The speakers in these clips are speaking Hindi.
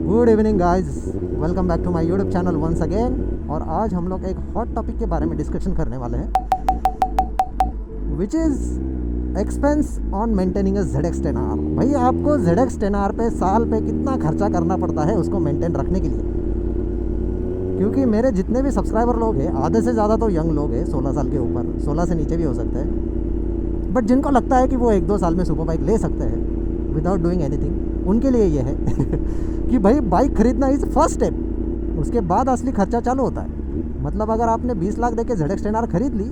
Good evening guys, welcome back to my YouTube channel once again. और आज हम लोग एक हॉट टॉपिक के बारे में डिस्कशन करने वाले हैं, which is expense on maintaining a ZX10R। भाई आपको ZX10R पे साल पे कितना खर्चा करना पड़ता है उसको मेंटेन रखने के लिए। क्योंकि मेरे जितने भी सब्सक्राइबर लोग हैं, आधे से ज़्यादा तो यंग लोग हैं, 16 साल के ऊपर, 16 से नीचे भी हो सकते हैं, बट जिनको लगता है कि वो 1-2 साल में सुपर बाइक ले सकते हैं विदाउट डूइंग एनीथिंग, उनके लिए ये है कि भाई बाइक खरीदना इज़ फर्स्ट स्टेप, उसके बाद असली खर्चा चालू होता है। मतलब अगर आपने 20 लाख देके ZX10R खरीद ली,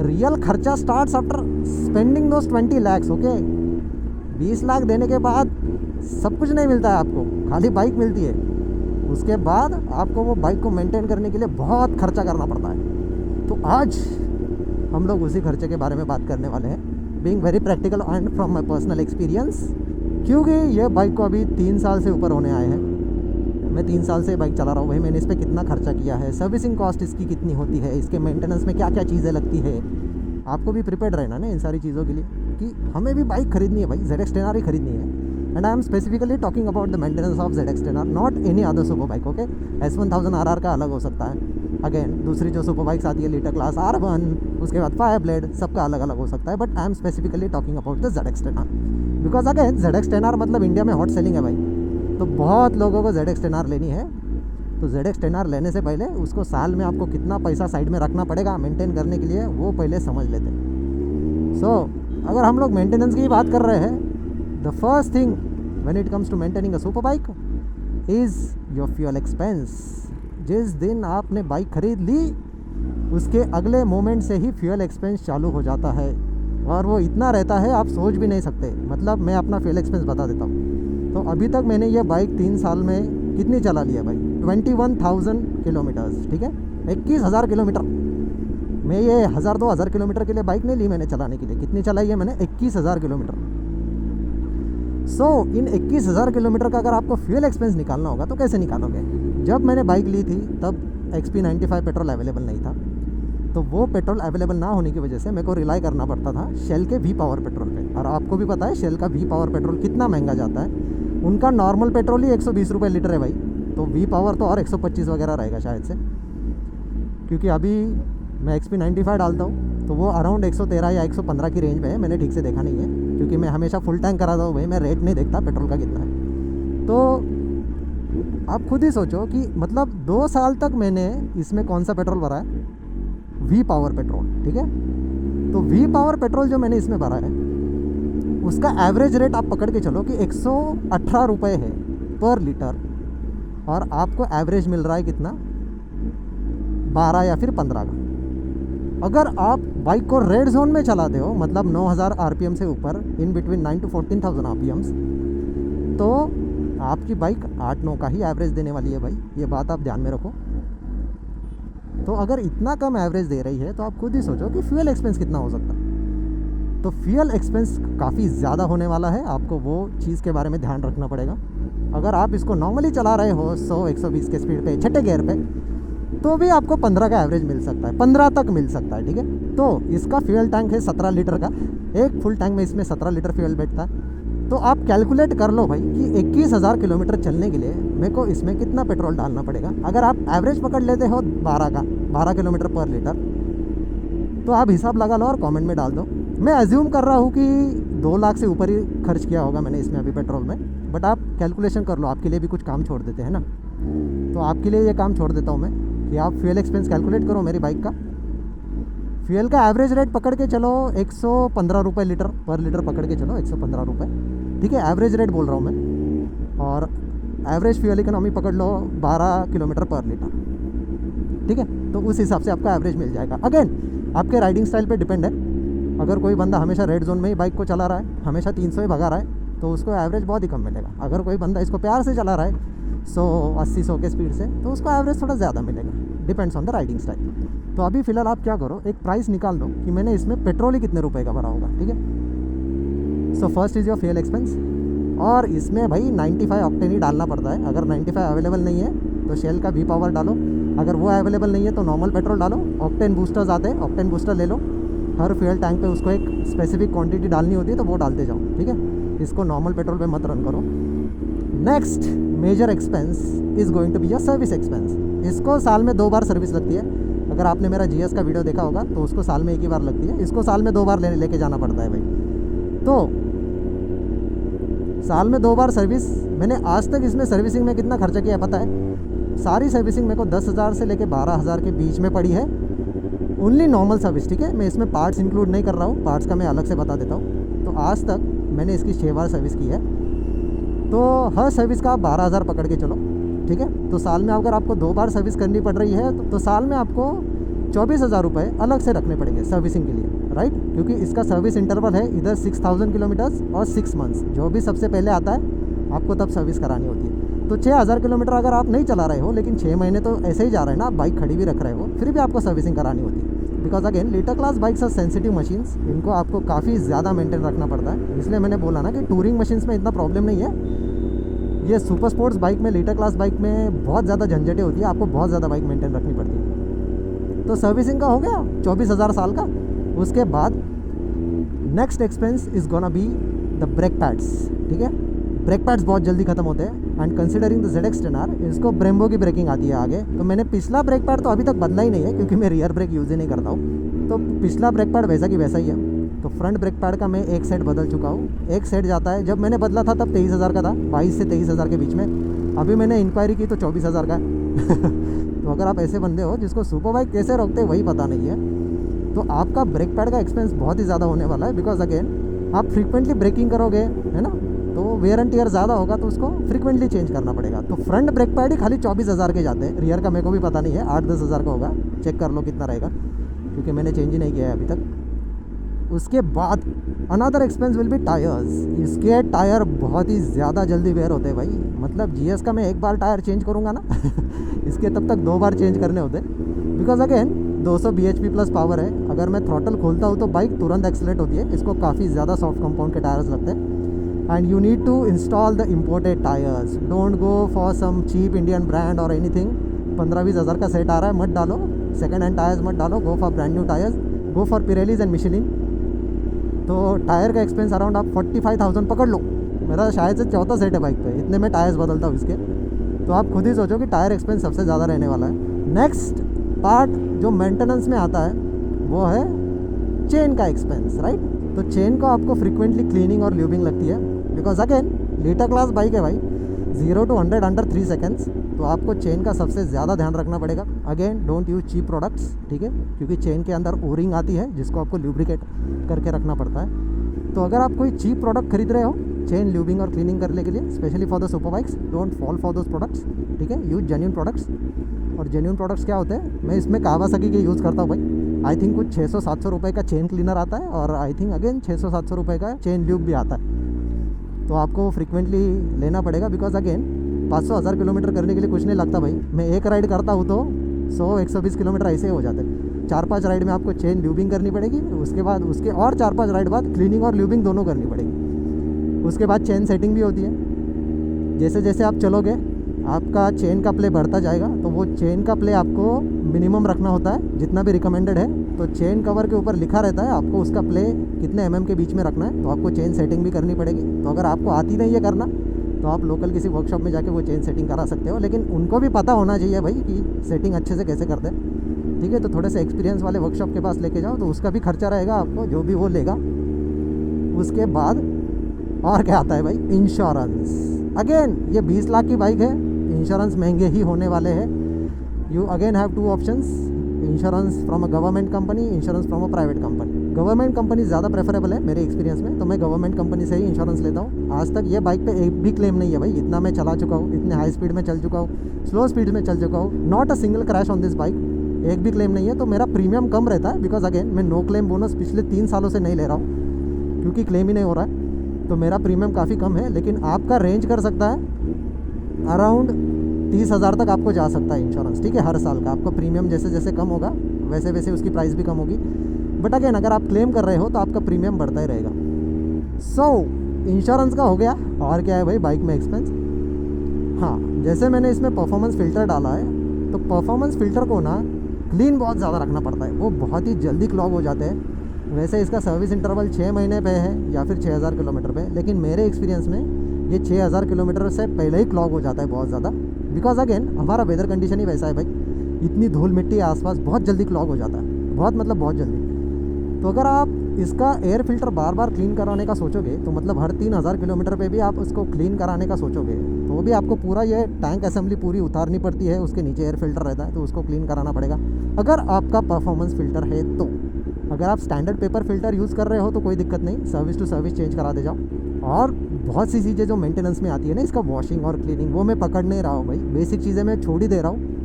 रियल खर्चा स्टार्ट्स आफ्टर स्पेंडिंग दोस 20 lakhs। ओके, 20 लाख देने के बाद सब कुछ नहीं मिलता है आपको, खाली बाइक मिलती है। उसके बाद आपको वो बाइक को मेंटेन करने के लिए बहुत खर्चा करना पड़ता है। तो आज हम लोग उसी खर्चे के बारे में बात करने वाले हैं, being very practical and from my personal experience. क्योंकि ये बाइक को अभी 3 साल से ऊपर होने आए हैं, मैं 3 साल से बाइक चला रहा हूँ। भाई मैंने इस पर कितना खर्चा किया है, सर्विसिंग कॉस्ट इसकी कितनी होती है, इसके मेंटेनेंस में क्या क्या चीज़ें लगती है। आपको भी प्रिपेयर्ड रहना ना इन सारी चीज़ों के लिए कि हमें भी बाइक खरीदनी है, भाई ZX10R ही खरीदनी है। And I am specifically talking about the maintenance of ZX10R, not any other super bike. Okay, S1000RR का अलग हो सकता है, अगेन दूसरी जो सुपर बाइक्स आती है लीटर क्लास R1, उसके बाद फायर ब्लेड, सबका अलग अलग हो सकता है। But I am specifically talking about the ZX10R because again ZX10R मतलब इंडिया में हॉट सेलिंग है भाई। तो बहुत लोगों को ZX10R लेनी है। तो ZX10R लेने से पहले उसको साल में आपको कितना पैसा साइड में रखना पड़ेगा मेंटेन करने के लिए, वो पहले समझ लेते हैं। सो अगर हम लोग मेंटेनेंस की बात कर रहे हैं, the first thing when it comes to maintaining a super bike is your fuel expense. जिस दिन आपने बाइक खरीद ली, उसके अगले मोमेंट से ही फ्यूल एक्सपेंस चालू हो जाता है, और वो इतना रहता है आप सोच भी नहीं सकते। मतलब मैं अपना फ्यूल एक्सपेंस बता देता हूँ। तो अभी तक मैंने ये बाइक 3 साल में कितनी चला लिया भाई, 21,000 किलोमीटर्स। ठीक है, 21,000 किलोमीटर। मैं ये 1,000-2,000 किलोमीटर के लिए बाइक नहीं ली मैंने चलाने के लिए। कितनी चलाई है मैंने? 21,000 किलोमीटर। सो इन 21,000 किलोमीटर का अगर आपको फ्यूल एक्सपेंस निकालना होगा तो कैसे निकालोगे? जब मैंने बाइक ली थी तब XP95 पेट्रोल अवेलेबल नहीं था, तो वो पेट्रोल अवेलेबल ना होने की वजह से मेरे को रिलाई करना पड़ता था शेल के V पावर पेट्रोल पे। और आपको भी पता है शेल का V पावर पेट्रोल कितना महंगा जाता है। उनका नॉर्मल पेट्रोल ही 120 रुपये लीटर है भाई, तो V पावर तो और 125 वगैरह रहेगा शायद से। क्योंकि अभी मैं XP95 डालता हूँ तो वो अराउंड 113 या 115 की रेंज में है, मैंने ठीक से देखा नहीं है क्योंकि मैं हमेशा फुल टैंक कराता हूँ भाई, मैं रेट नहीं देखता पेट्रोल का कितना है। तो आप खुद ही सोचो कि मतलब 2 साल तक मैंने इसमें कौन सा पेट्रोल भरा है? V power petrol. ठीक है, तो V पावर पेट्रोल जो मैंने इसमें भरा है उसका एवरेज रेट आप पकड़ के चलो कि 118 रुपये है पर लीटर, और आपको एवरेज मिल रहा है कितना? 12 या फिर 15 का। अगर आप बाइक को रेड जोन में चलाते हो, मतलब 9,000 RPM से ऊपर, इन बिटवीन 9 to 14,000 RPM, तो आपकी बाइक 8-9 का ही एवरेज देने वाली है भाई, ये बात आप ध्यान में रखो। तो अगर इतना कम एवरेज दे रही है तो आप खुद ही सोचो कि फ्यूल एक्सपेंस कितना हो सकता है। तो फ्यूल एक्सपेंस काफ़ी ज़्यादा होने वाला है, आपको वो चीज़ के बारे में ध्यान रखना पड़ेगा। अगर आप इसको नॉर्मली चला रहे हो 100-120 के स्पीड पे, छठे गियर पे, तो भी आपको 15 का एवरेज मिल सकता है, 15 तक मिल सकता है। ठीक है, तो इसका फ्यूल टैंक है 17 लीटर का, एक फुल टैंक में इसमें 17 लीटर फ्यूल बैठता है। तो आप कैलकुलेट कर लो भाई कि 21,000 किलोमीटर चलने के लिए मेरे को इसमें कितना पेट्रोल डालना पड़ेगा। अगर आप एवरेज पकड़ लेते हो 12 किलोमीटर पर लीटर, तो आप हिसाब लगा लो और कमेंट में डाल दो। मैं एज्यूम कर रहा हूँ कि 2 लाख से ऊपर ही खर्च किया होगा मैंने इसमें अभी पेट्रोल में, बट आप कैलकुलेशन कर लो, आपके लिए भी कुछ काम छोड़ देते हैं ना। तो आपके लिए ये काम छोड़ देता हूँ मैं कि आप फ्यूल एक्सपेंस कैलकुलेट करो मेरी बाइक का। फ्यूल का एवरेज रेट पकड़ के चलो 115 रुपये लीटर पर लीटर पकड़ के चलो, 115 रुपये। ठीक है, एवरेज रेट बोल रहा हूँ मैं। और एवरेज फ्यूल इकोनॉमी पकड़ लो 12 किलोमीटर पर लीटर। ठीक है, तो उस हिसाब से आपका एवरेज मिल जाएगा। अगेन आपके राइडिंग स्टाइल पे डिपेंड है। अगर कोई बंदा हमेशा रेड जोन में ही बाइक को चला रहा है, हमेशा 300 ही भगा रहा है, तो उसको एवरेज बहुत ही कम मिलेगा। अगर कोई बंदा इसको प्यार से चला रहा है 180-100 के स्पीड से, तो उसको एवरेज थोड़ा ज़्यादा मिलेगा, depends on the riding style. तो अभी फ़िलहाल आप क्या करो, एक प्राइस निकाल लो कि मैंने इसमें पेट्रोल ही कितने रुपए का भरा होगा। ठीक है, so first is your fuel expense, और इसमें भाई 95 ऑक्टेन ही डालना पड़ता है। अगर 95 अवेलेबल नहीं है तो शेल का V पावर डालो, अगर वो अवेलेबल नहीं है तो नॉर्मल पेट्रोल डालो। ऑक्टेन बूस्टर्स आते हैं, ऑक्टेन बूस्टर ले लो। हर फ्यूल टैंक पे उसको एक स्पेसिफिक क्वांटिटी डालनी होती है, तो वो डालते जाओ। ठीक है, इसको नॉर्मल पेट्रोल पे मत रन करो। Next major expense is going to be your service expense. इसको साल में 2 बार सर्विस लगती है। अगर आपने मेरा जीएस का वीडियो देखा होगा तो उसको साल में 1 ही बार लगती है, इसको साल में 2 बार लेके जाना पड़ता है भाई। तो साल में 2 बार सर्विस, मैंने आज तक इसमें सर्विसिंग में कितना खर्चा किया है पता है? सारी सर्विसिंग मेरे को 10,000 से लेके 12,000 के बीच में पड़ी है, ओनली नॉर्मल सर्विस, ठीक है। मैं इसमें पार्ट्स इंक्लूड नहीं कर रहा हूँ, पार्ट्स का मैं अलग से बता देता हूँ। तो आज तक मैंने इसकी 6 बार सर्विस की है, तो हर सर्विस का आप 12,000 पकड़ के चलो, ठीक है। तो साल में अगर आपको 2 बार सर्विस करनी पड़ रही है तो साल में आपको 24,000 रुपये अलग से रखने पड़ेंगे सर्विसिंग के लिए, राइट। क्योंकि इसका सर्विस इंटरवल है इधर 6,000 किलोमीटर्स और 6 मंथ्स, जो भी सबसे पहले आता है आपको तब सर्विस करानी होती है। तो 6,000 किलोमीटर अगर आप नहीं चला रहे हो, लेकिन 6 महीने तो ऐसे ही जा रहे हैं ना, आप बाइक खड़ी भी रख रहे हो, फिर भी आपको सर्विसिंग करानी होती है। Because again later class bikes are sensitive machines, इनको आपको काफ़ी ज़्यादा मेंटेन रखना पड़ता है। इसलिए मैंने बोला ना कि टूरिंग मशीन्स में इतना प्रॉब्लम नहीं है, ये सुपर स्पोर्ट्स बाइक में, लेटर क्लास बाइक में बहुत ज़्यादा झंझटें होती है, आपको बहुत ज़्यादा बाइक मेंटेन रखनी पड़ती है। तो सर्विसिंग का हो गया 24,000 साल का। उसके बाद next expense is gonna be the brake pads, ठीक है। ब्रेक पैड्स बहुत जल्दी ख़त्म होते हैं एंड कंसिडरिंग द ZX-10R, इसको ब्रेम्बो की ब्रेकिंग आती है आगे। तो मैंने पिछला ब्रेक पैड तो अभी तक बदला ही नहीं है, क्योंकि मैं रियर ब्रेक यूज़ ही नहीं करता हूँ। तो पिछला ब्रेक पैड वैसा की वैसा ही है। तो फ्रंट ब्रेक पैड का मैं एक सेट बदल चुका हूँ। एक सेट जाता है, जब मैंने बदला था तब 23,000 का था, 22 से 23,000 के बीच में। अभी मैंने इंक्वायरी की तो 24,000 का है। तो अगर आप ऐसे बंदे हो जिसको सुपर बाइक कैसे रोकते वही पता नहीं है, तो आपका ब्रेक पैड का एक्सपेंस बहुत ही ज़्यादा होने वाला है। बिकॉज अगेन आप फ्रीक्वेंटली ब्रेकिंग करोगे, है ना, तो वेयर एंड टियर ज़्यादा होगा, तो उसको फ्रीक्वेंटली चेंज करना पड़ेगा। तो फ्रंट ब्रेक पैड ही खाली 24,000 के जाते हैं, रियर का मेरे को भी पता नहीं है, 8-10,000 का होगा, चेक कर लो कितना रहेगा, क्योंकि मैंने चेंज ही नहीं किया है अभी तक। उसके बाद another expense will be tyres. इसके टायर बहुत ही ज़्यादा जल्दी वेयर होते हैं भाई। मतलब जीएस का मैं 1 बार टायर चेंज करूँगा ना इसके तब तक 2 बार चेंज करने होते, because again 200 bhp plus power है। अगर मैं थ्रॉटल खोलता हूँ तो बाइक तुरंत एक्सीलरेट होती है। इसको काफ़ी ज़्यादा सॉफ्ट कंपाउंड के टायर्स लगते हैं। And you need to install the imported tyres, don't go for some cheap Indian brand और एनीथिंग। 15-20 हज़ार का सेट आ रहा है, मत डालो। सेकेंड हैंड टायर्स मत डालो, go for brand new tyres, go for Pirellis and Michelin. तो टायर का एक्सपेंस अराउंड आप 45,000 पकड़ लो। मेरा शायद से 4था सेट है बाइक पे, इतने में टायर्स बदलता हूँ इसके। तो आप खुद ही सोचो कि टायर एक्सपेंस सबसे ज़्यादा रहने वाला है। नेक्स्ट पार्ट जो मेंटेनेंस में आता है वो है चेन का एक्सपेंस, राइट। तो चेन को आपको फ्रीक्वेंटली क्लीनिंग और ल्यूबिंग लगती है, because again later class bike है भाई, 0 to 100 अंडर 3 सेकेंड्स। तो आपको चेन का सबसे ज़्यादा ध्यान रखना पड़ेगा। Again don't use cheap products, ठीक है, क्योंकि चेन के अंदर ओरिंग आती है जिसको आपको ल्यूब्रिकेट करके रखना पड़ता है। तो अगर आप कोई चीप प्रोडक्ट खरीद रहे हो चेन ल्यूबिंग और क्लीनिंग करने के लिए, specially for the super bikes, don't fall for those products, ठीक है। Use genuine products. और जेन्युइन प्रोडक्ट्स क्या होते हैं, मैं इसमें कावासाकी के यूज़ करता हूँ भाई। आई थिंक कुछ 600-700 रुपये का चेन क्लीनर आता है, और आई थिंक अगेन 600-700 रुपये का चेन ल्यूब भी आता है। तो आपको फ्रीक्वेंटली लेना पड़ेगा, बिकॉज अगेन 500-1000 किलोमीटर करने के लिए कुछ नहीं लगता भाई। मैं एक राइड करता हूँ तो 100-120 किलोमीटर ऐसे ही हो जाते हैं। 4-5 राइड में आपको चेन ल्यूबिंग करनी पड़ेगी, उसके बाद उसके और 4-5 राइड बाद क्लीनिंग और ल्यूबिंग दोनों करनी पड़ेगी। उसके बाद चेन सेटिंग भी होती है। जैसे जैसे आप चलोगे आपका चेन का प्ले बढ़ता जाएगा, तो वो चेन का प्ले आपको मिनिमम रखना होता है जितना भी रिकमेंडेड है। तो चेन कवर के ऊपर लिखा रहता है आपको उसका प्ले कितने mm के बीच में रखना है। तो आपको चेन सेटिंग भी करनी पड़ेगी। तो अगर आपको आती नहीं है करना, तो आप लोकल किसी वर्कशॉप में जाके वो चेन सेटिंग करा सकते हो, लेकिन उनको भी पता होना चाहिए भाई कि सेटिंग अच्छे से कैसे करते हैं, ठीक है। तो थोड़े से एक्सपीरियंस वाले वर्कशॉप के पास लेके जाओ, तो उसका भी खर्चा रहेगा आपको, जो भी वो लेगा। उसके बाद और क्या आता है भाई, इंश्योरेंस। अगेन ये 20 लाख की बाइक है, इंश्योरेंस महंगे ही होने वाले हैं। You again have 2 options, insurance from a government company, insurance from a private company. Government company ज़्यादा प्रेफरेबल है मेरे एक्सपीरियंस में, तो मैं गवर्नमेंट कंपनी से ही इंश्योरेंस लेता हूँ। आज तक ये बाइक पे एक भी क्लेम नहीं है भाई, इतना मैं चला चुका हूँ, इतने हाई स्पीड में चल चुका हूँ, स्लो स्पीड में चल चुका हूँ, not a single crash on this bike, एक भी क्लेम नहीं है। तो मेरा प्रीमियम कम रहता है, बिकॉज अगेन मैं नो क्लेम बोनस पिछले 3 सालों से नहीं ले रहा हूँ, क्योंकि क्लेम ही नहीं हो रहा है। तो मेरा प्रीमियम काफ़ी कम है, लेकिन आपका रेंज कर सकता है अराउंड 30,000 तक आपको जा सकता है इंश्योरेंस, ठीक है, हर साल का। आपका प्रीमियम जैसे जैसे कम होगा वैसे वैसे उसकी प्राइस भी कम होगी। बट अगेन अगर आप क्लेम कर रहे हो तो आपका प्रीमियम बढ़ता ही रहेगा। सो इंश्योरेंस का हो गया। और क्या है भाई बाइक में एक्सपेंस, हाँ, जैसे मैंने इसमें परफॉर्मेंस फ़िल्टर डाला है, तो परफॉर्मेंस फ़िल्टर को ना क्लीन बहुत ज़्यादा रखना पड़ता है, वो बहुत ही जल्दी क्लॉग हो जाते हैं। वैसे इसका सर्विस इंटरवल 6 महीने पे है या फिर 6,000 किलोमीटर पे, लेकिन मेरे एक्सपीरियंस में ये 6000 किलोमीटर से पहले ही क्लॉग हो जाता है बहुत ज़्यादा, बिकॉज अगेन हमारा वेदर कंडीशन ही वैसा है भाई, इतनी धूल मिट्टी आसपास बहुत जल्दी क्लॉग हो जाता है, बहुत मतलब बहुत जल्दी। तो अगर आप इसका एयर फिल्टर बार बार क्लीन कराने का सोचोगे तो मतलब हर 3000 किलोमीटर पे भी आप उसको क्लीन कराने का सोचोगे तो वो भी आपको पूरा ये टैंक असेंबली पूरी उतारनी पड़ती है, उसके नीचे एयर फिल्टर रहता है तो उसको क्लीन कराना पड़ेगा अगर आपका परफॉर्मेंस फ़िल्टर है तो। अगर आप स्टैंडर्ड पेपर फिल्टर यूज़ कर रहे हो तो कोई दिक्कत नहीं, सर्विस टू सर्विस चेंज करा दे जाओ। और बहुत सी चीज़ें जो मेंटेनेंस में आती है ना, इसका वॉशिंग और क्लीनिंग, वो मैं पकड़ नहीं रहा हूँ भाई, बेसिक चीज़ें मैं छोड़ ही दे रहा हूँ।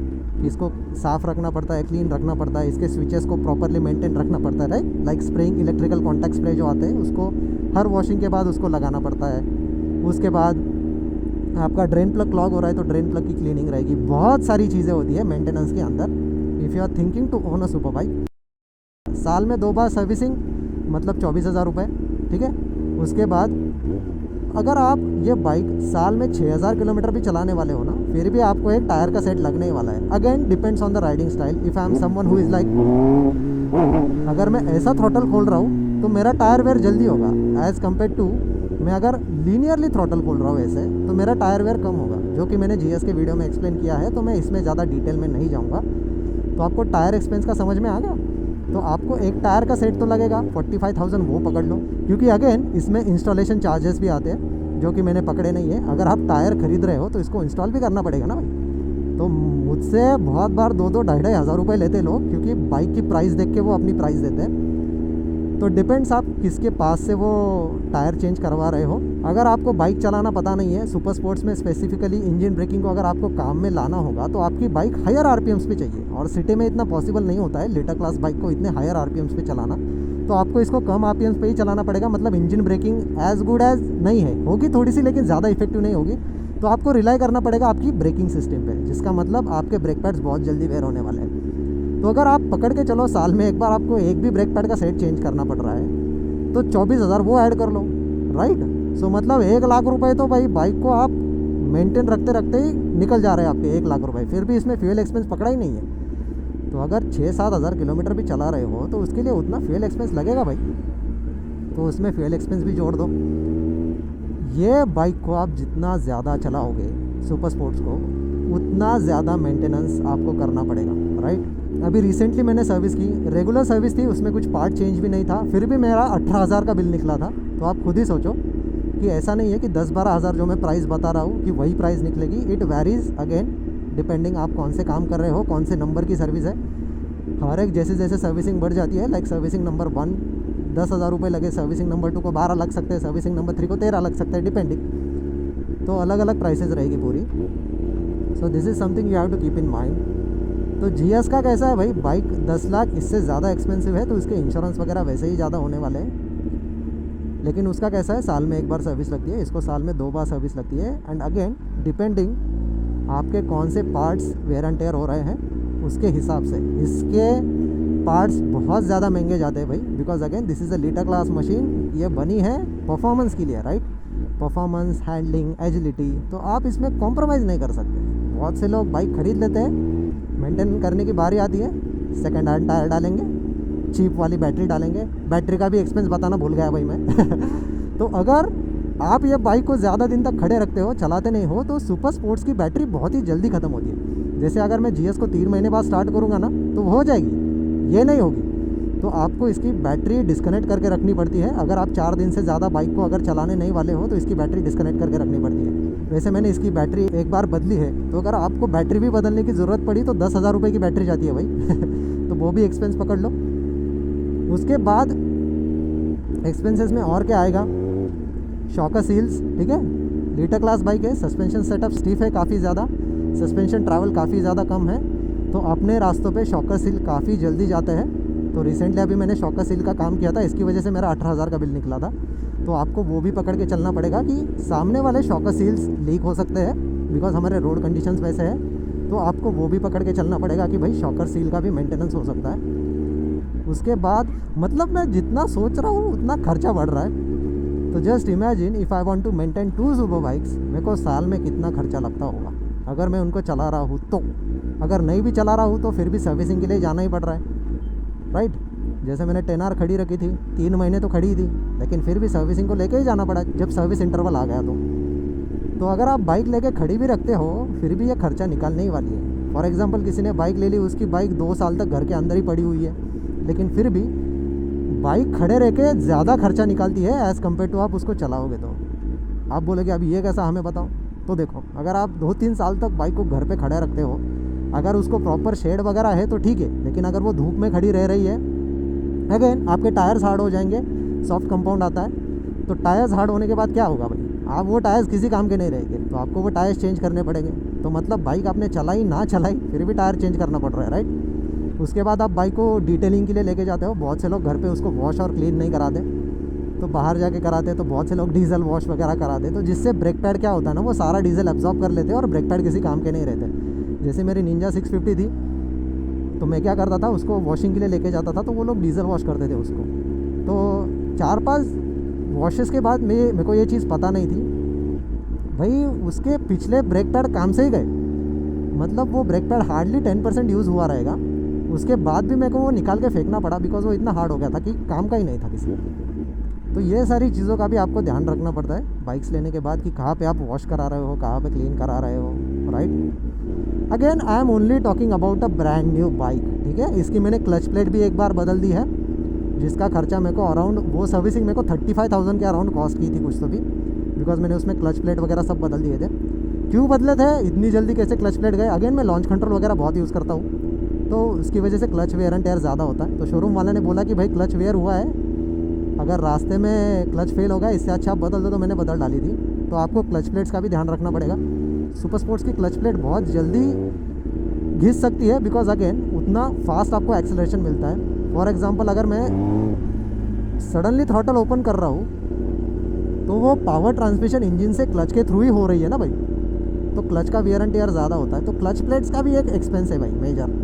इसको साफ़ रखना पड़ता है, क्लीन रखना पड़ता है, इसके स्विचेस को प्रॉपरली मेंटेन रखना पड़ता है, right. Like spraying electrical contact spray जो आते हैं उसको हर वॉशिंग के बाद उसको लगाना पड़ता है। उसके बाद आपका ड्रेन प्लग क्लॉग हो रहा है तो ड्रेन प्लग की क्लीनिंग रहेगी, बहुत सारी चीज़ें होती है मेंटेनेंस के अंदर। If you are thinking to own a super bike, साल में 2 बार सर्विसिंग मतलब 24,000 रुपये, ठीक है। उसके बाद अगर आप ये बाइक साल में 6000 किलोमीटर भी चलाने वाले हो ना, फिर भी आपको एक टायर का सेट लगने ही वाला है। Again depends on the riding style. If I am someone who is like, अगर मैं ऐसा थ्रॉटल खोल रहा हूँ तो मेरा टायर वेयर जल्दी होगा एज़ कम्पेयर टू मैं अगर लीनियरली थ्रॉटल खोल रहा हूँ ऐसे तो मेरा टायर वेयर कम होगा, जो कि मैंने जीएस के वीडियो में एक्सप्लेन किया है, तो मैं इसमें ज़्यादा डिटेल में नहीं जाऊँगा। तो आपको टायर एक्सपेंस का समझ में आ गया। तो आपको एक टायर का सेट तो लगेगा 45,000, वो पकड़ लो, क्योंकि अगेन इसमें इंस्टॉलेशन चार्जेस भी आते हैं जो कि मैंने पकड़े नहीं है। अगर आप टायर खरीद रहे हो तो इसको इंस्टॉल भी करना पड़ेगा ना भाई। तो मुझसे बहुत बार 2-2 ढाई हज़ार रुपये लेते लोग, क्योंकि बाइक की प्राइस देख के वो अपनी प्राइस देते हैं। तो डिपेंड्स आप किसके पास से वो टायर चेंज करवा रहे हो। अगर आपको बाइक चलाना पता नहीं है, सुपर स्पोर्ट्स में स्पेसिफिकली इंजन ब्रेकिंग को अगर आपको काम में लाना होगा तो आपकी बाइक हायर आरपीएम्स पे चाहिए, और सिटी में इतना पॉसिबल नहीं होता है लेटर क्लास बाइक को इतने हायर आरपीएम्स पे चलाना। तो आपको इसको कम आरपीएम्स पे ही चलाना पड़ेगा। मतलब engine braking as good as नहीं है, होगी थोड़ी सी लेकिन ज़्यादा इफेक्टिव नहीं होगी। तो आपको रिलाई करना पड़ेगा आपकी ब्रेकिंग सिस्टम पे, जिसका मतलब आपके ब्रेक पैड्स बहुत जल्दी वेयर होने वाले हैं। तो अगर आप पकड़ के चलो साल में एक बार आपको एक भी ब्रेक पैड का सेट चेंज करना पड़ रहा है तो 24,000 वो ऐड कर लो, राइट। सो मतलब 1 लाख रुपए तो भाई बाइक को आप मेंटेन रखते रखते ही निकल जा रहे हैं आपके 1 लाख रुपए, फिर भी इसमें फ्यूल एक्सपेंस पकड़ा ही नहीं है। तो अगर 6-7 हज़ार किलोमीटर भी चला रहे हो तो उसके लिए उतना फ्यूल एक्सपेंस लगेगा भाई, तो उसमें फ्यूल एक्सपेंस भी जोड़ दो। ये बाइक को आप जितना ज़्यादा चलाओगे सुपर स्पोर्ट्स को, उतना ज़्यादा मेंटेनेंस आपको करना पड़ेगा, राइट। अभी रिसेंटली मैंने सर्विस की, रेगुलर सर्विस थी, उसमें कुछ पार्ट चेंज भी नहीं था, फिर भी मेरा 18,000 का बिल निकला था। तो आप खुद ही सोचो कि ऐसा नहीं है कि 10-12 हज़ार जो मैं प्राइस बता रहा हूँ कि वही प्राइस निकलेगी। इट वेरीज अगेन डिपेंडिंग आप कौन से काम कर रहे हो, कौन से नंबर की सर्विस है। हर एक जैसे जैसे सर्विसिंग बढ़ जाती है, लाइक सर्विसिंग नंबर 1 10,000 रुपये लगे, सर्विसिंग नंबर 2 को 12 लग सकते हैं, सर्विसिंग नंबर 3 को 13 लग सकते हैं, डिपेंडिंग। तो अलग अलग प्राइसेस रहेगी पूरी। So this is something you have to keep in mind. तो जीएस का कैसा है भाई, बाइक 10 लाख इससे ज़्यादा एक्सपेंसिव है तो इसके इंश्योरेंस वगैरह वैसे ही ज़्यादा होने वाले हैं। लेकिन उसका कैसा है, साल में 1 बार सर्विस लगती है, इसको साल में 2 बार सर्विस लगती है। एंड अगेन डिपेंडिंग आपके कौन से पार्ट्स वेयर एंड टेयर हो रहे हैं उसके हिसाब से इसके पार्ट्स बहुत ज़्यादा महंगे जाते हैं भाई, because again this is a litre class machine. ये बनी है परफॉर्मेंस के लिए, राइट। परफॉर्मेंस, हैंडलिंग, एजिलिटी, तो आप इसमें कॉम्प्रोमाइज़ नहीं कर सकते। बहुत से लोग बाइक खरीद लेते हैं, मेंटेन करने की बारी आती है, सेकंड हैंड टायर डालेंगे, चीप वाली बैटरी डालेंगे। बैटरी का भी एक्सपेंस बताना भूल गया भाई मैं तो अगर आप ये बाइक को ज़्यादा दिन तक खड़े रखते हो, चलाते नहीं हो, तो सुपर स्पोर्ट्स की बैटरी बहुत ही जल्दी ख़त्म होती है। जैसे अगर मैं जीएस को 3 महीने बाद स्टार्ट करूँगा ना तो वो हो जाएगी, ये नहीं होगी। तो आपको इसकी बैटरी डिस्कनेक्ट करके रखनी पड़ती है। अगर आप 4 दिन से ज़्यादा बाइक को अगर चलाने नहीं वाले हो तो इसकी बैटरी डिस्कनेक्ट करके रखनी पड़ती है। वैसे मैंने इसकी बैटरी एक बार बदली है, तो अगर आपको बैटरी भी बदलने की ज़रूरत पड़ी तो 10,000 रुपये की बैटरी जाती है भाई तो वो भी एक्सपेंस पकड़ लो। उसके बाद एक्सपेंसेस में और क्या आएगा, शॉकर सील्स, ठीक है। लीटर क्लास बाइक है, सस्पेंशन सेटअप स्टीफ है काफ़ी ज़्यादा, सस्पेंशन ट्रैवल काफ़ी ज़्यादा कम है, तो अपने रास्तों पे शॉकर सील काफ़ी जल्दी जाते हैं। तो रिसेंटली अभी मैंने शॉकर सील का काम किया था, इसकी वजह से मेरा 18,000 का बिल निकला था। तो आपको वो भी पकड़ के चलना पड़ेगा कि सामने वाले शॉकर सील्स लीक हो सकते हैं, बिकॉज हमारे रोड कंडीशंस वैसे हैं। तो आपको वो भी पकड़ के चलना पड़ेगा कि भाई शॉकर सील का भी मेंटेनेंस हो सकता है। उसके बाद मतलब मैं जितना सोच रहा हूँ उतना खर्चा बढ़ रहा है। तो just imagine if I want to maintain 2 super bikes, मेरे को साल में कितना खर्चा लगता होगा अगर मैं उनको चला रहा हूँ तो। अगर नहीं भी चला रहा हूँ तो फिर भी सर्विसिंग के लिए जाना ही पड़ रहा है, राइट। जैसे मैंने 10R खड़ी रखी थी, 3 महीने तो खड़ी थी, लेकिन फिर भी सर्विसिंग को लेके ही जाना पड़ा जब सर्विस इंटरवल आ गया। तो तो अगर आप बाइक लेके खड़ी भी रखते हो फिर भी ये खर्चा निकालने ही वाली है। फॉर एग्जांपल किसी ने बाइक ले ली, उसकी बाइक 2 साल तक घर के अंदर ही पड़ी हुई है, लेकिन फिर भी बाइक खड़े रह के ज़्यादा खर्चा निकालती है एज़ कम्पेयर टू आप उसको चलाओगे। तो आप बोलोगे अब ये कैसा, हमें बताओ। तो देखो, अगर आप 2-3 साल तक बाइक को घर पे खड़े रखते हो, अगर उसको प्रॉपर शेड वगैरह है तो ठीक है, लेकिन अगर वो धूप में खड़ी रह रही है, अगेन आपके टायर्स हार्ड हो जाएंगे। सॉफ्ट कंपाउंड आता है, तो टायर्स हार्ड होने के बाद क्या होगा भाई, आप वो टायर्स किसी काम के नहीं रहेंगे, तो आपको वो टायर्स चेंज करने पड़ेंगे। तो मतलब बाइक आपने चलाई ना चलाई फिर भी टायर चेंज करना पड़ रहा है, राइट। उसके बाद आप बाइक को डिटेलिंग के लिए लेके जाते हो। बहुत से लोग घर पे उसको वॉश और क्लीन नहीं कराते, तो बाहर जाके कराते। तो बहुत से लोग डीजल वॉश वगैरह कराते, तो जिससे ब्रेक पैड क्या होता है ना, वो सारा डीजल एब्जॉर्ब कर लेते हैं और ब्रेक पैड किसी काम के नहीं रहते। जैसे मेरी निंजा 650 थी, तो मैं क्या करता था, उसको वॉशिंग के लिए लेके जाता था, तो वो लोग डीजल वॉश करते थे उसको। तो 4-5 वॉशेस के बाद मेरे को ये चीज़ पता नहीं थी भाई, उसके पिछले ब्रेक पैड काम से ही गए। मतलब वो ब्रेक पैड हार्डली 10% यूज़ हुआ रहेगा, उसके बाद भी मेरे को वो निकाल के फेंकना पड़ा, बिकॉज वो इतना हार्ड हो गया था कि काम का ही नहीं था किसी का। तो ये सारी चीज़ों का भी आपको ध्यान रखना पड़ता है बाइक्स लेने के बाद, कि कहाँ पे आप वॉश करा रहे हो, कहाँ पे क्लीन करा रहे हो, right. Again I am only talking about a brand new bike, ठीक है। इसकी मैंने क्लच प्लेट भी एक बार बदल दी है, जिसका खर्चा मेरे को अराउंड, वो सर्विसिंग मेरे को 35,000 के अराउंड कॉस्ट की थी कुछ तो भी, बिकॉज मैंने उसमें क्लच प्लेट वगैरह सब बदल दिए थे। क्यों बदले थे, इतनी जल्दी कैसे क्लच प्लेट गए? अगेन मैं लॉन्च कंट्रोल वगैरह बहुत यूज़ करता हूँ, तो उसकी वजह से क्लच वेयर एंड टेयर ज़्यादा होता है। तो शोरूम वाले ने बोला कि भाई क्लच वेयर हुआ है, अगर रास्ते में क्लच फेल हो गया, इससे अच्छा आप बदल दो, तो मैंने बदल डाली थी। तो आपको क्लच प्लेट्स का भी ध्यान रखना पड़ेगा। सुपर स्पोर्ट्स की क्लच प्लेट बहुत जल्दी घिस सकती है, बिकॉज अगेन उतना फास्ट आपको एक्सेलरेशन मिलता है। फॉर एग्जांपल अगर मैं सडनली थ्रॉटल ओपन कर रहा हूँ, तो वो पावर ट्रांसमिशन इंजन से क्लच के थ्रू ही हो रही है ना भाई, तो क्लच का वियर एंड टियर ज़्यादा होता है। तो क्लच प्लेट्स का भी एक एक्सपेंस है भाई मेजर।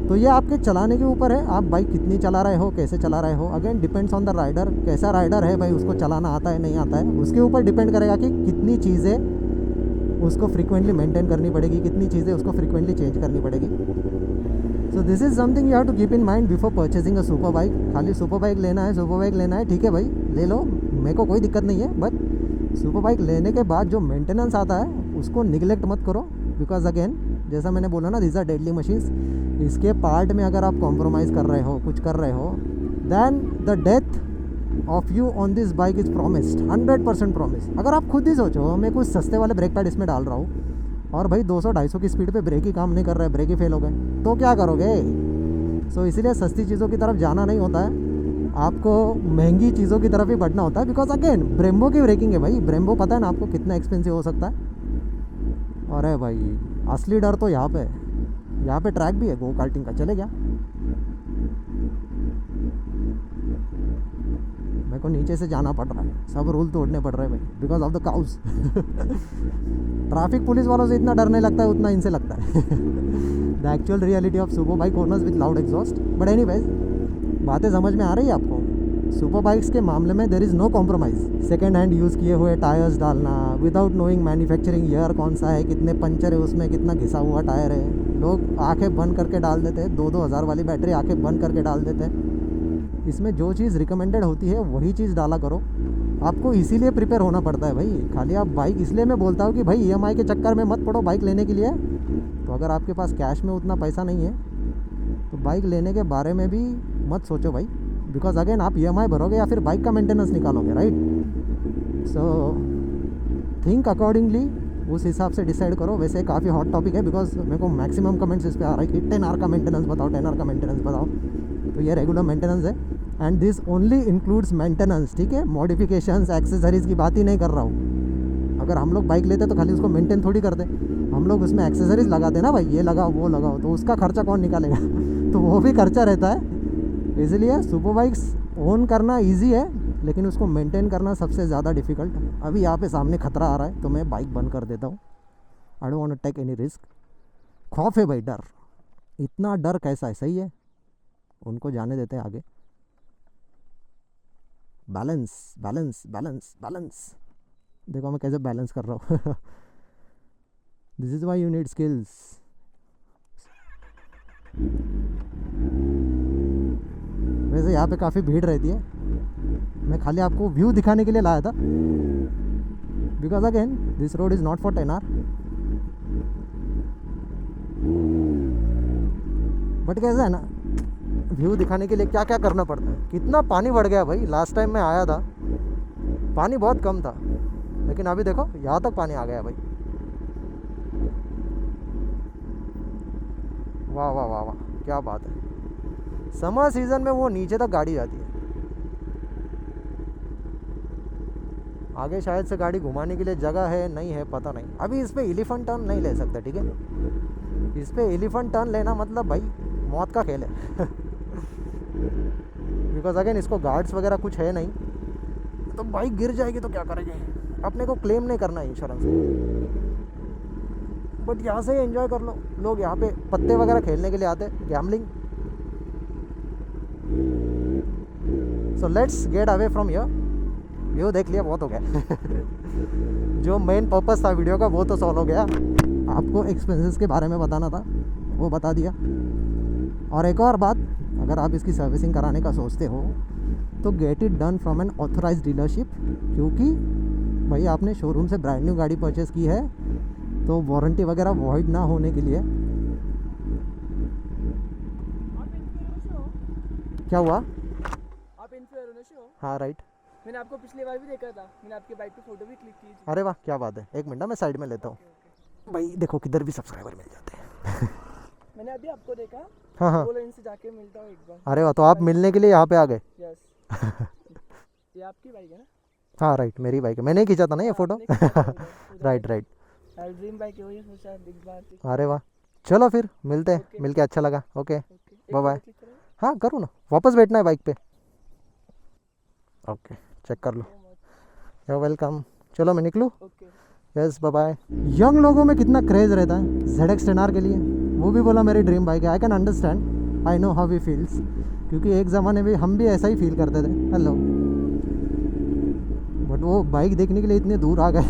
तो ये आपके चलाने के ऊपर है, आप बाइक कितनी चला रहे हो, कैसे चला रहे हो। Again depends on the rider, कैसा राइडर है भाई, उसको चलाना आता है नहीं आता है, उसके ऊपर डिपेंड करेगा कि कितनी चीज़ें उसको फ्रीक्वेंटली मेंटेन करनी पड़ेगी, कितनी चीज़ें उसको फ्रीक्वेंटली चेंज करनी पड़ेगी। So this is something you have to keep in mind before purchasing a super bike. खाली सुपर बाइक लेना है, सुपर बाइक लेना है, ठीक है भाई ले लो, मेरे को कोई दिक्कत नहीं है, बट सुपर बाइक लेने के बाद जो मेंटेनेंस आता है उसको निगलेक्ट मत करो, बिकॉज अगेन जैसा मैंने बोला ना, दीज आर डेडली मशीन्स। इसके पार्ट में अगर आप कॉम्प्रोमाइज़ कर रहे हो, कुछ कर रहे हो, then the death of you on this bike is promised, 100% promise. अगर आप खुद ही सोचो, मैं कुछ सस्ते वाले ब्रेक पैड इसमें डाल रहा हूँ और भाई 200-250 की स्पीड पे ब्रेक ही काम नहीं कर रहा है, ब्रेक ही फेल हो गए, तो क्या करोगे? सो इसीलिए सस्ती चीज़ों की तरफ जाना नहीं होता है, आपको महंगी चीज़ों की तरफ ही बढ़ना होता है। बिकॉज अगेन ब्रेम्बो की ब्रेकिंग है भाई, ब्रेम्बो पता है ना आपको कितना एक्सपेंसिव हो सकता है। अरे भाई असली डर तो यहाँ पे है, यहाँ पे ट्रैक भी है गो कार्टिंग का, चले क्या? मेरे को नीचे से जाना पड़ रहा है, सब रूल तोड़ने पड़ रहे हैं भाई, because of the cows. Traffic police वालों से इतना डर नहीं लगता है उतना इनसे लगता है। The actual reality of super bike owners with loud exhaust. But anyways, बातें समझ में आ रही है आपको? सुपर बाइक्स के मामले में there is no compromise. Second hand use किए हुए टायर्स डालना विदाउट नोइंग मैन्युफैक्चरिंग ईयर कौन सा है, कितने पंचर है उसमें, कितना घिसा हुआ टायर है, लोग आंखें बंद करके डाल देते हैं। 2-2 हज़ार वाली बैटरी आंखें बंद करके डाल देते हैं। इसमें जो चीज़ रिकमेंडेड होती है वही चीज़ डाला करो। आपको इसीलिए प्रिपेयर होना पड़ता है भाई। खाली आप बाइक, इसलिए मैं बोलता हूँ कि भाई ईएमआई के चक्कर में मत पड़ो बाइक लेने के लिए। तो अगर आपके पास कैश में उतना पैसा नहीं है तो बाइक लेने के बारे में भी मत सोचो भाई, बिकॉज अगेन आप ईएमआई भरोगे या फिर बाइक का मेंटेनेंस निकालोगे, राइट। सो थिंक अकॉर्डिंगली, उस हिसाब से डिसाइड करो। वैसे काफ़ी हॉट टॉपिक है, बिकॉज मेरे को मैक्सिमम कमेंट्स इस पर आ रहा है कि 10 आवर का मेंटेनेंस बताओ, 10 आवर का मेंटेनेंस बताओ। तो ये रेगुलर मेंटेनेंस है and this only includes maintenance, ठीक है। मॉडिफिकेशंस, एक्सेसरीज़ की बात ही नहीं कर रहा हूँ। अगर हम लोग बाइक लेते तो खाली उसको मेंटेन थोड़ी करते, हम लोग उसमें एक्सेसरीज़ लगाते ना भाई, ये लगाओ वो लगाओ, तो उसका खर्चा कौन निकालेगा? तो वो भी खर्चा रहता है। इसलिए सुपर बाइक्स ओन करना ईजी है, लेकिन उसको मेंटेन करना सबसे ज़्यादा डिफ़िकल्ट है। अभी यहाँ पे सामने खतरा आ रहा है तो मैं बाइक बंद कर देता हूँ। I don't want to take any risk. खौफ है भाई, डर। इतना डर कैसा है? सही है, उनको जाने देते हैं आगे। बैलेंस बैलेंस बैलेंस बैलेंस, देखो मैं कैसे बैलेंस कर रहा हूँ। This is why you need skills. वैसे यहाँ पे काफ़ी भीड़ रहती है, मैं खाली आपको व्यू दिखाने के लिए लाया था, because again this road is not for 10R, but कैसा है ना, व्यू दिखाने के लिए क्या क्या करना पड़ता है। कितना पानी बढ़ गया भाई, लास्ट टाइम मैं आया था पानी बहुत कम था, लेकिन अभी देखो यहाँ तक पानी आ गया भाई। वाह वाह वाह वाह, क्या बात है। समर सीज़न में वो नीचे तक गाड़ी जाती है। आगे शायद से गाड़ी घुमाने के लिए जगह है, नहीं है पता नहीं। अभी इस पर एलिफेंट टर्न नहीं ले सकते, ठीक है। इस पर एलिफेंट टर्न लेना मतलब भाई मौत का खेल है। बिकॉज अगेन इसको गार्ड्स वगैरह कुछ है नहीं, तो बाइक गिर जाएगी तो क्या करेंगे। अपने को क्लेम नहीं करना है इंश्योरेंस, बट यहाँ से एंजॉय कर लो। लोग यहाँ पे पत्ते वगैरह खेलने के लिए आते हैं, gambling. So let's get away from here. View देख लिया, बहुत हो गया। जो मेन पर्पस था वीडियो का वो तो सॉल्व हो गया। आपको एक्सपेंसेस के बारे में बताना था, वो बता दिया। और एक और बात, अगर आप इसकी सर्विसिंग कराने का सोचते हो तो get it done from N authorised dealership, क्योंकि भाई आपने शोरूम से ब्रांड न्यू गाड़ी परचेज़ की है तो वारंटी वगैरह वॉइड ना होने के लिए। क्या हुआ? आप इन्फ्लुएंसर हो? हाँ राइट। मैंने आपको पिछली बार भी देखा था, मैंने आपके बाइक पे फोटो भी क्लिक की थी। अरे वाह, क्या बात है। एक मिनट ना, मैं साइड में लेता हूँ। भाई देखो किधर भी सब्सक्राइबर मिल जाते हैं। मैंने अभी आपको देखा, हाँ हाँ। बोलो इनसे जाके मिलता हूँ एक बार। अरे वाह, तो आप मिलने के लिए यहाँ पे आ गए? यस। ये आपकी बाइक है ना? हाँ राइट, मेरी बाइक है। मैंने ही खींचा था ना ये photo. Right right. Dream bike है वो, ये सोचा बिग बार थी। अरे वाह, चलो फिर मिलते हैं। मिलके अच्छा लगा। Okay bye bye. हाँ करूँ ना, वापस बैठना है बाइक पे। ओके चेक कर लो। You welcome. चलो मैं निकलूँ? Yes bye bye. यंग लोगों में कितना क्रेज़ रहता है ZX 10R के लिए। वो भी बोला मेरी ड्रीम बाइक है। I can understand, I know how we feels, क्योंकि एक ज़माने में हम भी ऐसा ही फील करते थे। हेलो, बट वो बाइक देखने के लिए इतने दूर आ गए,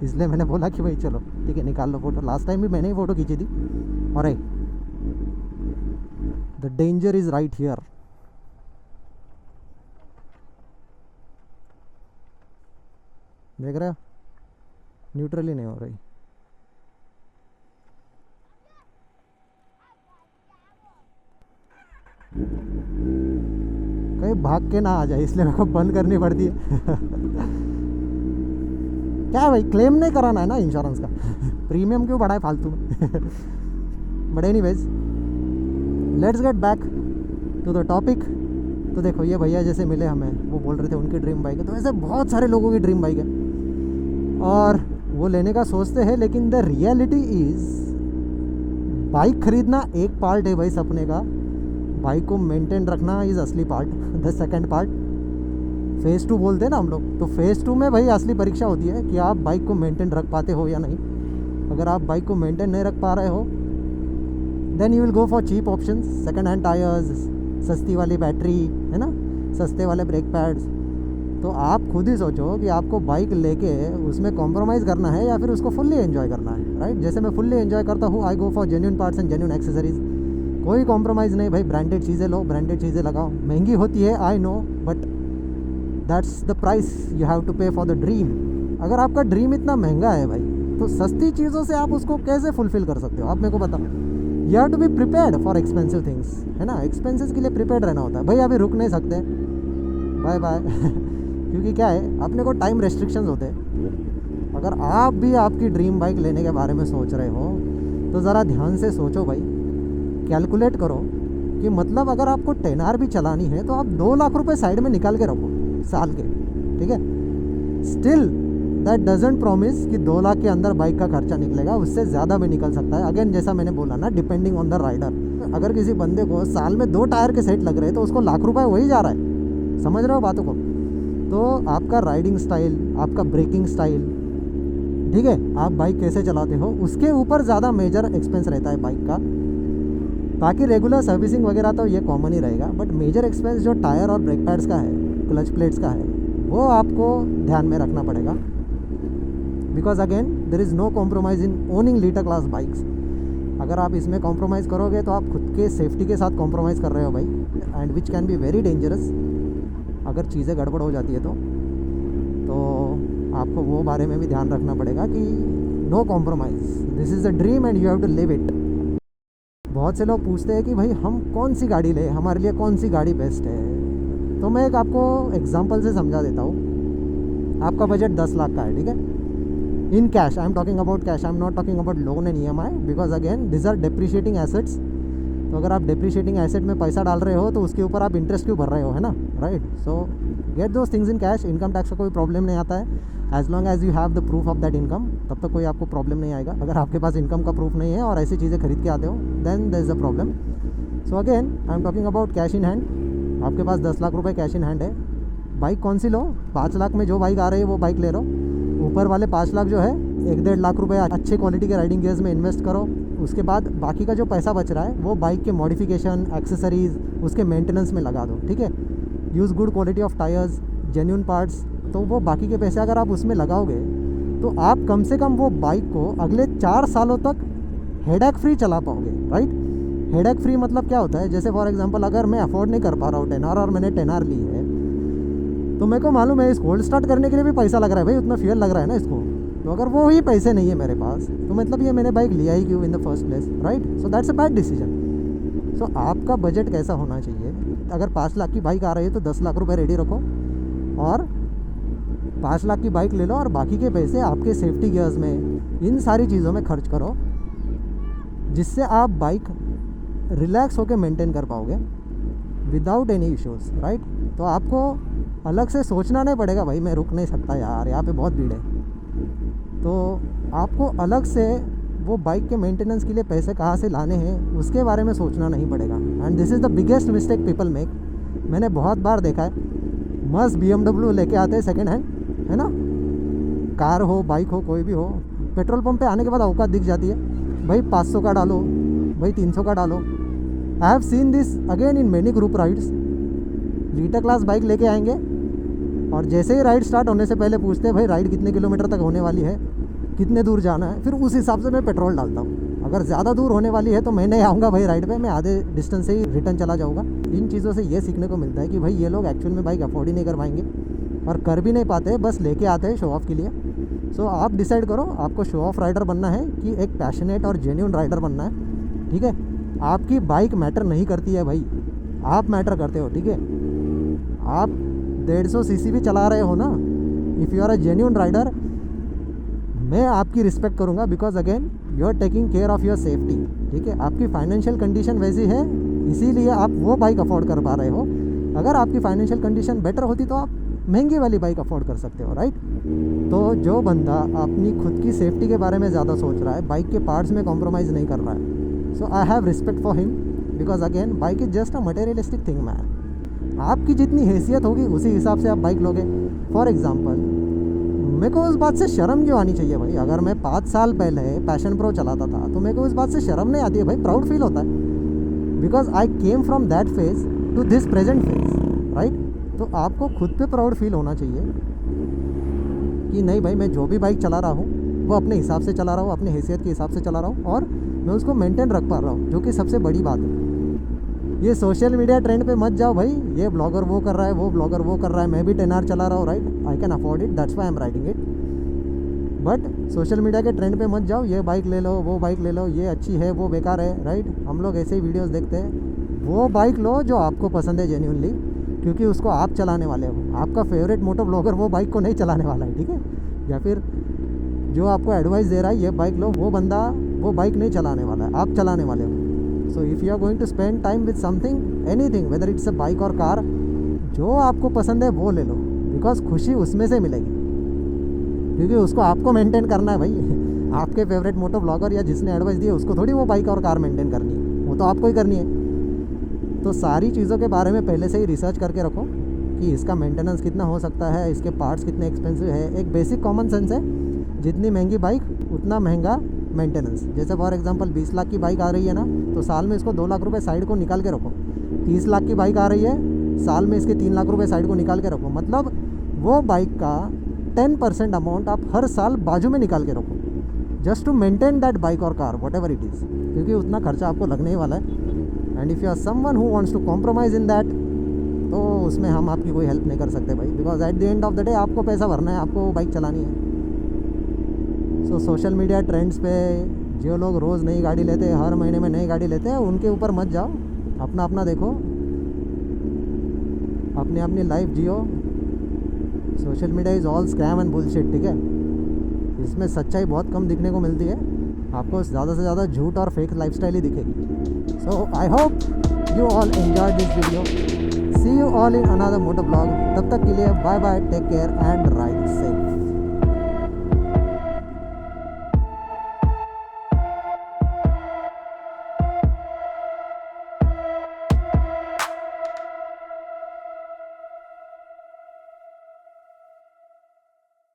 इसलिए मैंने बोला कि भाई चलो ठीक है निकाल लो फ़ोटो। लास्ट टाइम भी मैंने ही फ़ोटो खींची थी। और the danger is right here. देख रहे हो, न्यूट्रल ही नहीं हो रही। कहीं भाग के ना आ जाए, इसलिए मेरे को बंद करनी पड़ती है। क्या है भाई, क्लेम नहीं कराना है ना इंश्योरेंस का। प्रीमियम क्यों बढ़ाए फालतू में। But anyways, let's get back to the topic. तो देखो ये भैया जैसे मिले हमें, वो बोल रहे थे उनकी ड्रीम बाइक है। तो ऐसे बहुत सारे लोगों की ड्रीम बाइक है और वो लेने का सोचते हैं, लेकिन द रियलिटी इज़ बाइक खरीदना एक पार्ट है भाई सपने का, बाइक को मेंटेन रखना इज़ असली part, the second part. Phase 2 बोलते हैं ना हम लोग, तो फेज़ 2 में भाई असली परीक्षा होती है कि आप बाइक को मेंटेन रख पाते हो या नहीं। अगर आप बाइक को मेंटेन नहीं रख पा रहे हो, then you will go for cheap options, second hand tyres, सस्ती वाली बैटरी है ना, सस्ते वाले ब्रेक पैड्स। तो आप खुद ही सोचो कि आपको बाइक लेके उसमें कॉम्प्रोमाइज़ करना है या फिर उसको फुल्ली एंजॉय करना है, राइट। जैसे मैं फुल्ली एंजॉय करता हूँ, I go for genuine parts and genuine accessories. कोई कॉम्प्रोमाइज़ नहीं भाई, ब्रांडेड चीज़ें लो, ब्रांडेड चीज़ें लगाओ। महंगी होती है I know, but that's the price you have to pay for the dream. अगर आपका ड्रीम इतना महंगा है भाई, तो सस्ती चीज़ों से आप उसको कैसे फुलफ़िल कर सकते हो? आप मेरे को बताओ। You have to be prepared for expensive things, है ना। एक्सपेंसेस के लिए प्रिपेयर्ड रहना होता है भाई। अभी रुक नहीं सकते, बाय बाय। क्योंकि क्या है, अपने को टाइम रेस्ट्रिक्शंस होते हैं। अगर आप भी आपकी ड्रीम बाइक लेने के बारे में सोच रहे हो तो ज़रा ध्यान से सोचो भाई, कैलकुलेट करो कि मतलब अगर आपको 10R भी चलानी है तो आप 2 लाख रुपए साइड में निकाल के रखो साल के, ठीक है। स्टिल दैट डजेंट प्रॉमिस कि 2 लाख के अंदर बाइक का खर्चा निकलेगा, उससे ज़्यादा भी निकल सकता है। अगेन जैसा मैंने बोला ना, डिपेंडिंग ऑन द राइडर। अगर किसी बंदे को साल में 2 टायर के सेट लग रहे हैं तो उसको लाख रुपए वही जा रहा है, समझ रहे हो बातों को। तो आपका राइडिंग स्टाइल, आपका ब्रेकिंग स्टाइल, ठीक है, आप बाइक कैसे चलाते हो, उसके ऊपर ज़्यादा मेजर एक्सपेंस रहता है बाइक का। बाकी रेगुलर सर्विसिंग वगैरह तो ये कॉमन ही रहेगा, बट मेजर एक्सपेंस जो टायर और ब्रेक पैड्स का है, क्लच प्लेट्स का है, वो आपको ध्यान में रखना पड़ेगा। Because again there is no compromise in owning litre class bikes. अगर आप इसमें कॉम्प्रोमाइज़ करोगे तो आप खुद के सेफ्टी के साथ कॉम्प्रोमाइज़ कर रहे हो भाई, and which can be very dangerous अगर चीज़ें गड़बड़ हो जाती है तो आपको वो बारे में भी ध्यान रखना पड़ेगा कि no compromise, this is a dream and you have to live it. बहुत से लोग पूछते हैं कि भाई हम कौन सी गाड़ी लें, हमारे लिए कौन सी गाड़ी बेस्ट है। तो मैं एक आपको एग्जांपल से समझा देता हूँ। आपका बजट 10 लाख का है, ठीक है, in cash. I am talking about cash, I am not talking about loan and EMI, because again this are depreciating assets. तो अगर आप डेप्रिशिएटिंग एसेट में पैसा डाल रहे हो तो उसके ऊपर आप इंटरेस्ट क्यों भर रहे हो, है ना, right. So get those things in cash. Income tax का कोई प्रॉब्लम नहीं आता है, as long as you have the proof of that income, तब तक कोई आपको प्रॉब्लम नहीं आएगा। अगर आपके पास इनकम का प्रूफ नहीं है और ऐसी चीज़ें खरीद के आते हो, then there is a problem. So again I am talking about cash in hand. आपके पास 10 लाख रुपए कैश इन हैंड है। बाइक कौन सी लो? 5 लाख में जो बाइक आ रही है वो बाइक ले लो। ऊपर वाले 5 लाख जो है 1-1.5 लाख रुपए अच्छे क्वालिटी के राइडिंग गियर्स में इन्वेस्ट करो। उसके बाद बाकी का जो पैसा बच रहा है वो बाइक के मॉडिफिकेशन, एक्सेसरीज़, उसके मेंटेनेंस में लगा दो, ठीक है। Use good quality of tyres, genuine parts. तो वो बाकी के पैसे अगर आप उसमें लगाओगे तो आप कम से कम वो बाइक को अगले 4 सालों तक हेडेक फ्री चला पाओगे, राइट। हेडेक फ्री मतलब क्या होता है? जैसे फॉर एग्जांपल अगर मैं अफोर्ड नहीं कर पा रहा हूँ 10R और मैंने 10R ली है, तो मेरे को मालूम है इस होल्ड स्टार्ट करने के लिए भी पैसा लग रहा है भाई, उतना फ्यूल लग रहा है ना इसको। तो अगर वो ही पैसे नहीं है मेरे पास तो मतलब ये मैंने बाइक लिया ही क्यों in the first place, right. So that's a bad decision. So आपका बजट कैसा होना चाहिए? अगर 5 लाख की बाइक आ रही है तो 10 लाख रुपए रेडी रखो और 5 लाख की बाइक ले लो और बाकी के पैसे आपके सेफ्टी गियर्स में, इन सारी चीज़ों में खर्च करो, जिससे आप बाइक रिलैक्स होकर मेंटेन कर पाओगे विदाउट एनी इश्यूज़, राइट। तो आपको अलग से सोचना नहीं पड़ेगा भाई मैं रुक नहीं सकता यार, यहाँ पे बहुत भीड़ है। तो आपको अलग से वो बाइक के मेंटेनेंस के लिए पैसे कहाँ से लाने हैं उसके बारे में सोचना नहीं पड़ेगा। And this is the biggest mistake people make. मैंने बहुत बार देखा है, मस्त BMW लेके आते हैं सेकेंड हैंड, है ना, कार हो, बाइक हो, कोई भी हो, पेट्रोल पंप पे आने के बाद औकात दिख जाती है, भाई 500 का डालो, भाई 300 का डालो। I have seen this again in many group rides. Litre class bike लेके आएंगे और जैसे ही राइड स्टार्ट होने से पहले पूछते हैं भाई राइड कितने किलोमीटर तक होने वाली है, कितने दूर जाना है, फिर उस हिसाब से मैं पेट्रोल डालता हूँ। अगर ज़्यादा दूर होने वाली है तो मैं नहीं आऊँगा भाई राइड पे, मैं आधे डिस्टेंस से ही रिटर्न चला जाऊँगा। इन चीज़ों से ये सीखने को मिलता है कि भाई ये लोग एक्चुअल में बाइक अफोर्ड ही नहीं कर पाएंगे और कर भी नहीं पाते, बस लेके आते हैं शो ऑफ के लिए। सो आप डिसाइड करो आपको शो ऑफ राइडर बनना है कि एक पैशनेट और जेन्युइन राइडर बनना है, ठीक है। आपकी बाइक मैटर नहीं करती है भाई, आप मैटर करते हो, ठीक है। आप 150 सीसी भी चला रहे हो ना, if you are a genuine rider, मैं आपकी रिस्पेक्ट करूँगा because again you are taking care of your safety, ठीक है। आपकी फाइनेंशियल कंडीशन वैसी है इसीलिए आप वो बाइक अफोर्ड कर पा रहे हो। अगर आपकी फाइनेंशियल कंडीशन बेटर होती तो आप महंगी वाली बाइक अफोर्ड कर सकते हो, राइट। तो जो बंदा अपनी खुद की सेफ्टी के बारे में ज़्यादा सोच रहा है, बाइक के पार्ट्स में कॉम्प्रोमाइज़ नहीं कर रहा है, so I have respect for him because again bike is just a materialistic thing man. आपकी जितनी हैसियत होगी उसी हिसाब से आप बाइक लोगे। फॉर एग्जांपल मेरे को उस बात से शर्म क्यों आनी चाहिए भाई? अगर मैं 5 साल पहले पैशन प्रो चलाता था तो मेरे को उस बात से शर्म नहीं आती है भाई, प्राउड फील होता है because I came from that phase two this present phase, right. तो आपको खुद पे प्राउड फील होना चाहिए कि नहीं भाई मैं जो भी बाइक चला रहा हूँ वो अपने हिसाब से चला रहा हूँ, अपनी हैसियत के हिसाब से चला रहा हूँ और मैं उसको मेंटेन रख पा रहा हूँ, जो कि सबसे बड़ी बात है। ये सोशल मीडिया ट्रेंड पे मत जाओ भाई, ये ब्लॉगर वो कर रहा है, वो ब्लॉगर वो कर रहा है, मैं भी 10R चला रहा हूँ, right, I can afford it, that's why I am riding it. But social media के ट्रेंड पे मत जाओ, ये बाइक ले लो, वो बाइक ले लो, ये अच्छी है, वो बेकार है, राइट। हम लोग ऐसे ही वीडियोस देखते हैं। वो बाइक लो जो आपको पसंद है जेन्युइनली, क्योंकि उसको आप चलाने वाले हो। आपका फेवरेट मोटो ब्लॉगर वो बाइक को नहीं चलाने वाला है, ठीक है। या फिर जो आपको एडवाइस दे रहा है ये बाइक लो, वो बंदा वो बाइक नहीं चलाने वाला है, आप चलाने वाले हो। So if you are going to spend time with something, anything, whether it's a bike और कार, जो आपको पसंद है वो ले लो बिकॉज खुशी उसमें से मिलेगी, क्योंकि उसको आपको मेंटेन करना है भाई। आपके फेवरेट मोटो ब्लॉगर या जिसने एडवाइस दी है उसको थोड़ी वो बाइक और कार मेंटेन करनी है, वो तो आपको ही करनी है। तो सारी चीज़ों के बारे में पहले से ही रिसर्च करके रखो कि इसका मेंटेनेंस कितना हो सकता है, इसके पार्ट्स कितने एक्सपेंसिव है। एक बेसिक कॉमन सेंस है, जितनी महंगी बाइक उतना महंगा मेंटेनेंस। जैसे फॉर एग्जांपल 20 लाख की बाइक आ रही है ना, तो साल में इसको 2 लाख रुपए साइड को निकाल के रखो। 30 लाख की बाइक आ रही है, साल में इसके 3 लाख रुपए साइड को निकाल के रखो। मतलब वो बाइक का 10% अमाउंट आप हर साल बाजू में निकाल के रखो, just to maintain that bike और car whatever it is, क्योंकि उतना खर्चा आपको लगने ही वाला है। And if you are someone who wants to compromise in that, तो उसमें हम आपकी कोई हेल्प नहीं कर सकते भाई, because at the end of the day आपको पैसा भरना है, आपको वो बाइक चलानी है। सो सोशल मीडिया ट्रेंड्स पे जो लोग रोज़ नई गाड़ी लेते हैं, हर महीने में नई गाड़ी लेते हैं, उनके ऊपर मत जाओ, अपना अपना देखो, अपनी अपनी life Jio. Social media is all scam and bullshit, ठीक है। इसमें सच्चाई बहुत कम दिखने को मिलती है, आपको ज़्यादा से ज़्यादा झूठ और फेक लाइफस्टाइल ही दिखेगी। So I hope you all enjoy this video. See you all in another moto vlog. तब तक के लिए bye bye, take care and ride safe.